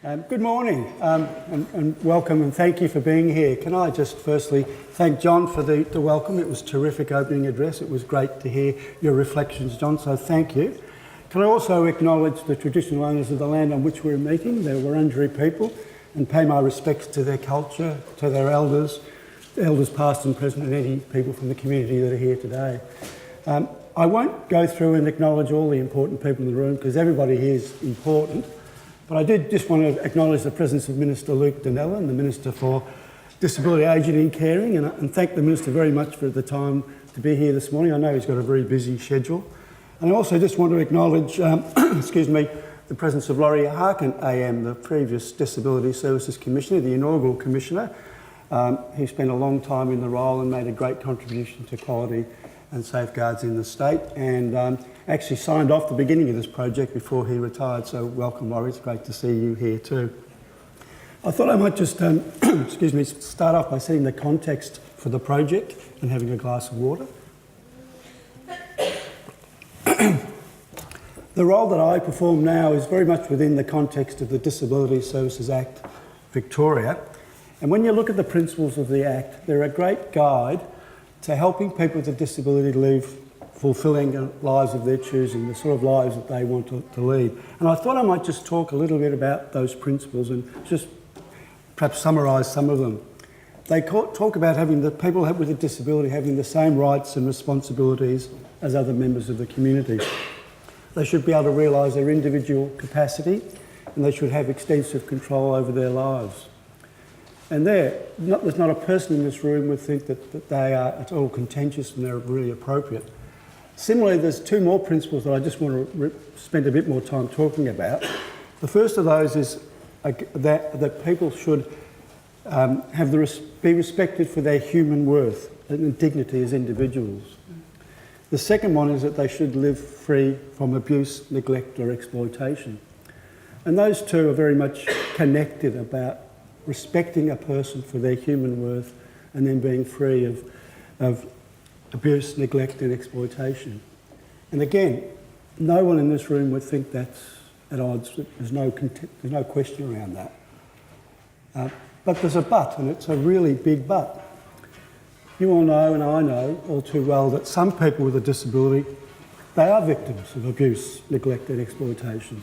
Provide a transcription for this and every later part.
Good morning and welcome and thank you for being here. Can I just firstly thank John for the welcome. It was a terrific opening address. It was great to hear your reflections, John, so thank you. Can I also acknowledge the traditional owners of the land on which we're meeting, the Wurundjeri people, and pay my respects to their culture, to their elders past and present, and any people from the community that are here today. I won't go through and acknowledge all the important people in the room because everybody here is important. But I did just want to acknowledge the presence of Minister Luke Dinella, the Minister for Disability, Ageing and Caring, and thank the Minister very much for the time to be here this morning. I know he's got a very busy schedule. And I also just want to acknowledge, the presence of Laurie Harkin AM, the previous Disability Services Commissioner, the inaugural Commissioner. He spent a long time in the role and made a great contribution to quality and safeguards in the state, and actually signed off the beginning of this project before he retired. So welcome, Laurie. It's great to see you here too. I thought I might just start off by setting the context for the project and having a glass of water. The role that I perform now is very much within the context of the Disability Services Act Victoria. And when you look at the principles of the Act, they're a great guide to helping people with a disability live fulfilling lives of their choosing, the sort of lives that they want to lead. And I thought I might just talk a little bit about those principles and just perhaps summarise some of them. They talk about having the people with a disability having the same rights and responsibilities as other members of the community. They should be able to realise their individual capacity, and they should have extensive control over their lives. And there's not a person in this room would think that they are at all contentious and they're really appropriate. Similarly, there's two more principles that I just want to spend a bit more time talking about. The first of those is that people should be respected for their human worth and dignity as individuals. The second one is that they should live free from abuse, neglect or exploitation. And those two are very much connected about respecting a person for their human worth and then being free of abuse, neglect and exploitation. And again, no one in this room would think that's at odds. There's no question around that. But there's a but, and it's a really big but. You all know, and I know all too well, that some people with a disability, they are victims of abuse, neglect and exploitation.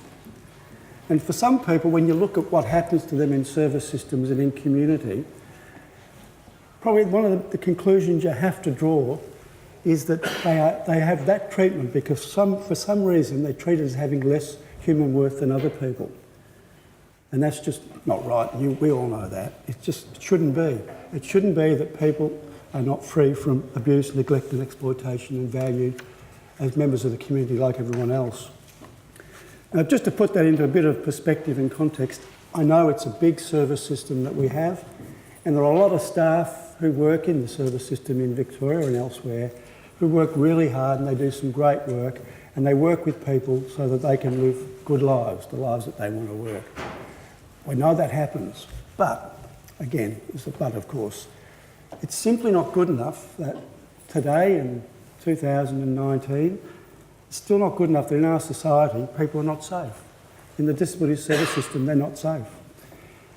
And for some people, when you look at what happens to them in service systems and in community, probably one of the conclusions you have to draw is that they have that treatment because for some reason they're treated as having less human worth than other people. And that's just not right. We all know that. It shouldn't be. It shouldn't be that people are not free from abuse, neglect and exploitation and valued as members of the community like everyone else. Now, just to put that into a bit of perspective and context, I know it's a big service system that we have, and there are a lot of staff who work in the service system in Victoria and elsewhere who work really hard and they do some great work, and they work with people so that they can live good lives, the lives that they want to work. We know that happens, but, again, there's a but of course, it's simply not good enough that today in 2019, it's still not good enough that in our society people are not safe. In the disability service system they're not safe.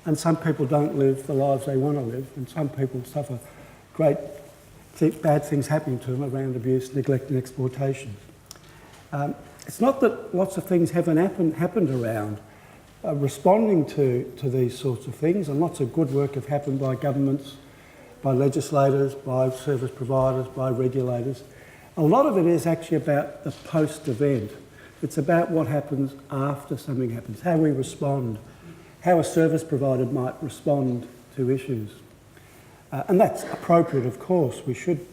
And some people don't live the lives they want to live, and some people suffer bad things happening to them around abuse, neglect and exploitation. It's not that lots of things haven't happened around responding to these sorts of things, and lots of good work have happened by governments, by legislators, by service providers, by regulators. A lot of it is actually about the post-event. It's about what happens after something happens, how we respond, how a service provider might respond to issues. And that's appropriate, of course. We should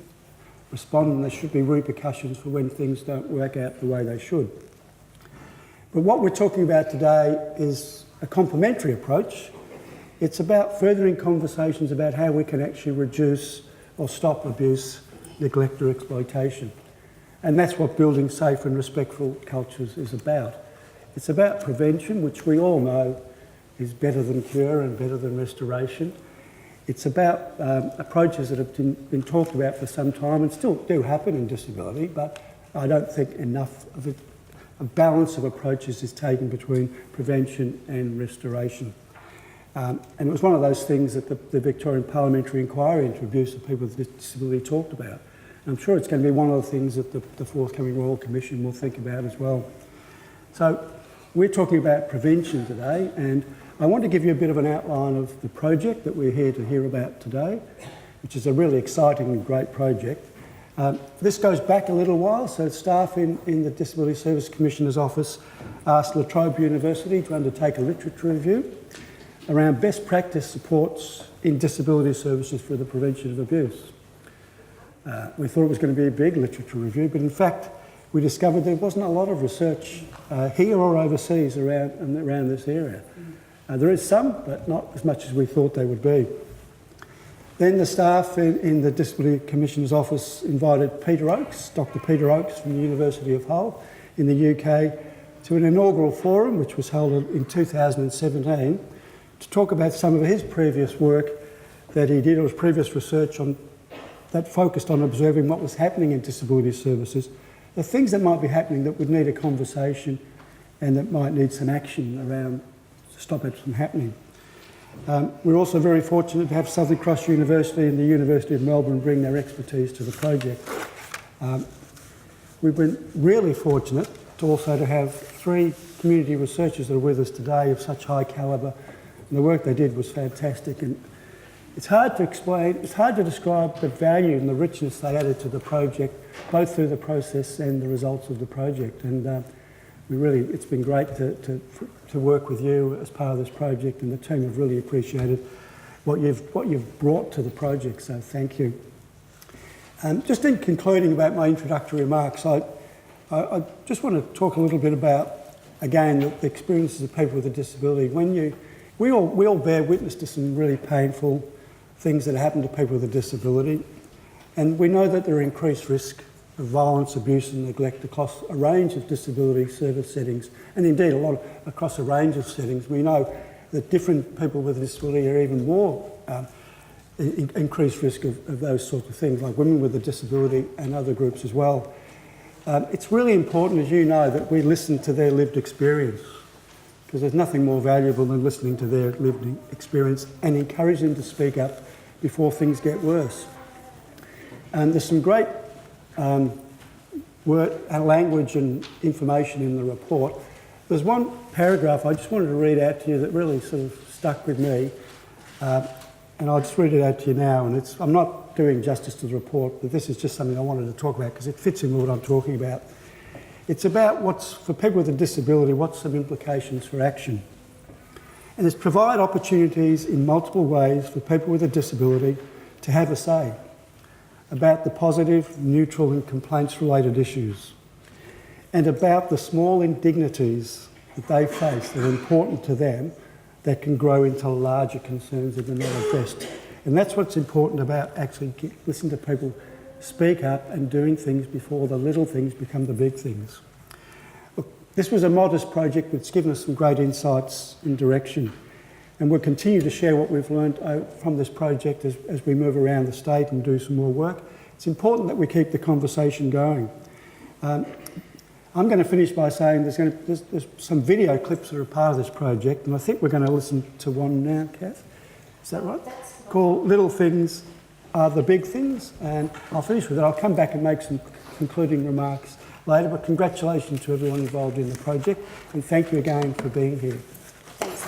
respond and there should be repercussions for when things don't work out the way they should. But what we're talking about today is a complementary approach. It's about furthering conversations about how we can actually reduce or stop abuse, neglect or exploitation. And that's what building safe and respectful cultures is about. It's about prevention, which we all know is better than cure and better than restoration. It's about approaches that have been talked about for some time and still do happen in disability, but I don't think enough of it a balance of approaches is taken between prevention and restoration. And it was one of those things that the Victorian Parliamentary Inquiry into Abuse of People with Disability talked about. And I'm sure it's going to be one of the things that the forthcoming Royal Commission will think about as well. So we're talking about prevention today, and I want to give you a bit of an outline of the project that we're here to hear about today, which is a really exciting and great project. This goes back a little while, so staff in the Disability Service Commissioner's Office asked La Trobe University to undertake a literature review around best practice supports in disability services for the prevention of abuse. We thought it was going to be a big literature review, but in fact we discovered there wasn't a lot of research here or overseas around this area. There is some, but not as much as we thought there would be. Then the staff in the Disability Commissioner's Office invited Peter Oakes, Dr. Peter Oakes from the University of Hull in the UK, to an inaugural forum which was held in 2017 to talk about some of his previous work that he did, or his previous research that focused on observing what was happening in disability services, the things that might be happening that would need a conversation and that might need some action around to stop it from happening. We're also very fortunate to have Southern Cross University and the University of Melbourne bring their expertise to the project. We've been really fortunate to also to have 3 community researchers that are with us today of such high calibre, and the work they did was fantastic. And it's hard to explain, it's hard to describe the value and the richness they added to the project, both through the process and the results of the project. And it's been great to work with you as part of this project, and the team have really appreciated what you've brought to the project, so thank you. Just in concluding about my introductory remarks, I just want to talk a little bit about, again, the experiences of people with a disability. We all bear witness to some really painful things that happen to people with a disability, and we know that there are increased risk of violence, abuse and neglect across a range of disability service settings, and indeed across a range of settings. We know that different people with a disability are even more increased risk of those sorts of things, like women with a disability and other groups as well. It's really important, as you know, that we listen to their lived experience, because there's nothing more valuable than listening to their lived experience and encourage them to speak up before things get worse. And there's some great language and information in the report. There's one paragraph I just wanted to read out to you that really sort of stuck with me, and I'll just read it out to you now. And I'm not doing justice to the report, but this is just something I wanted to talk about because it fits in with what I'm talking about. It's about for people with a disability, what's some implications for action. And it's provide opportunities in multiple ways for people with a disability to have a say about the positive, neutral and complaints-related issues, and about the small indignities that they face that are important to them that can grow into larger concerns if they're not addressed. And that's what's important about actually listening to people speak up and doing things before the little things become the big things. Look, this was a modest project that's given us some great insights and direction, and we'll continue to share what we've learned from this project as we move around the state and do some more work. It's important that we keep the conversation going. I'm going to finish by saying there's some video clips that are part of this project, and I think we're going to listen to one now, Kath. Is that right? Called Little Things Are the Big Things, and I'll finish with it. I'll come back and make some concluding remarks later, but congratulations to everyone involved in the project, and thank you again for being here. Thanks.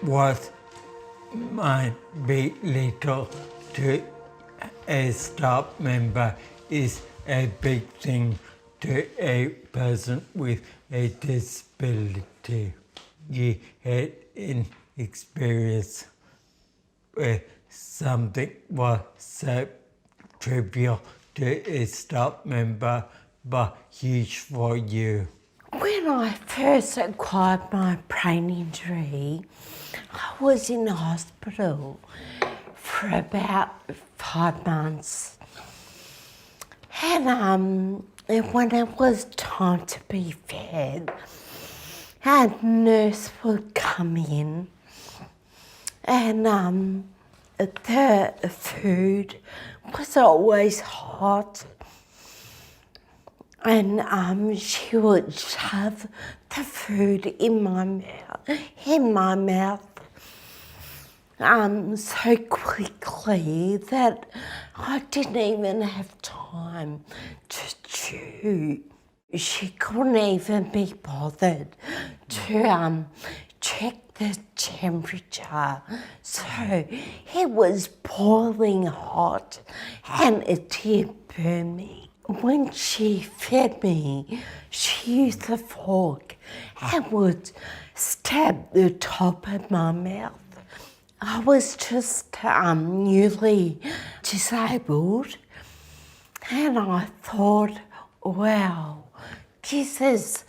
What might be little to a staff member is a big thing to a person with a disability. You had an experience where something was so trivial to a staff member but huge for you. When I first acquired my brain injury, I was in hospital for about 5 months. And when it was time to be fed, our nurse would come in and the food was always hot, and she would shove the food in my mouth so quickly that I didn't even have time to chew. She couldn't even be bothered to check the temperature. So it was boiling hot and it did burn me. When she fed me, she used a fork and would stab the top of my mouth. I was just newly disabled, and I thought, wow, this is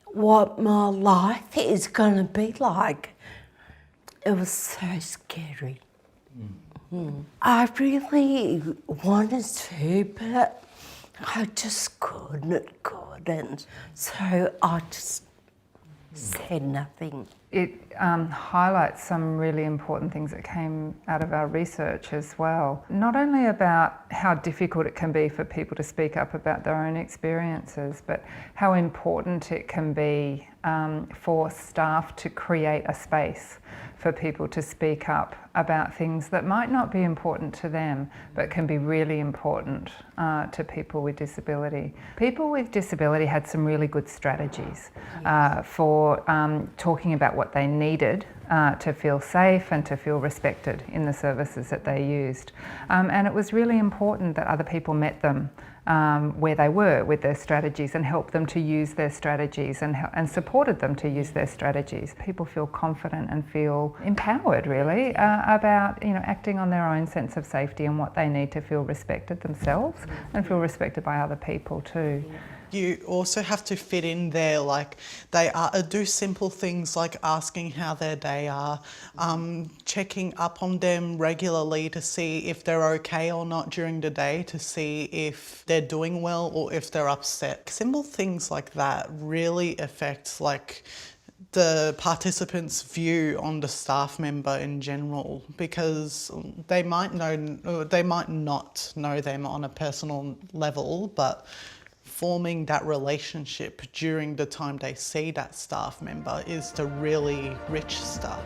what my life is going to be like. It was so scary. I really wanted to, but I just couldn't. So I just said nothing. It highlights some really important things that came out of our research as well. Not only about how difficult it can be for people to speak up about their own experiences, but how important it can be for staff to create a space for people to speak up about things that might not be important to them, but can be really important to people with disability. People with disability had some really good strategies for talking about what they needed to feel safe and to feel respected in the services that they used. And it was really important that other people met them where they were with their strategies and helped them to use their strategies and supported them to use their strategies. People feel confident and feel empowered really about acting on their own sense of safety and what they need to feel respected themselves and feel respected by other people too. You also have to fit in there, like do simple things like asking how their day are, checking up on them regularly to see if they're okay or not during the day, to see if they're doing well or if they're upset. Simple things like that really affect the participants' view on the staff member in general, because they might not know them on a personal level, but forming that relationship during the time they see that staff member is the really rich stuff.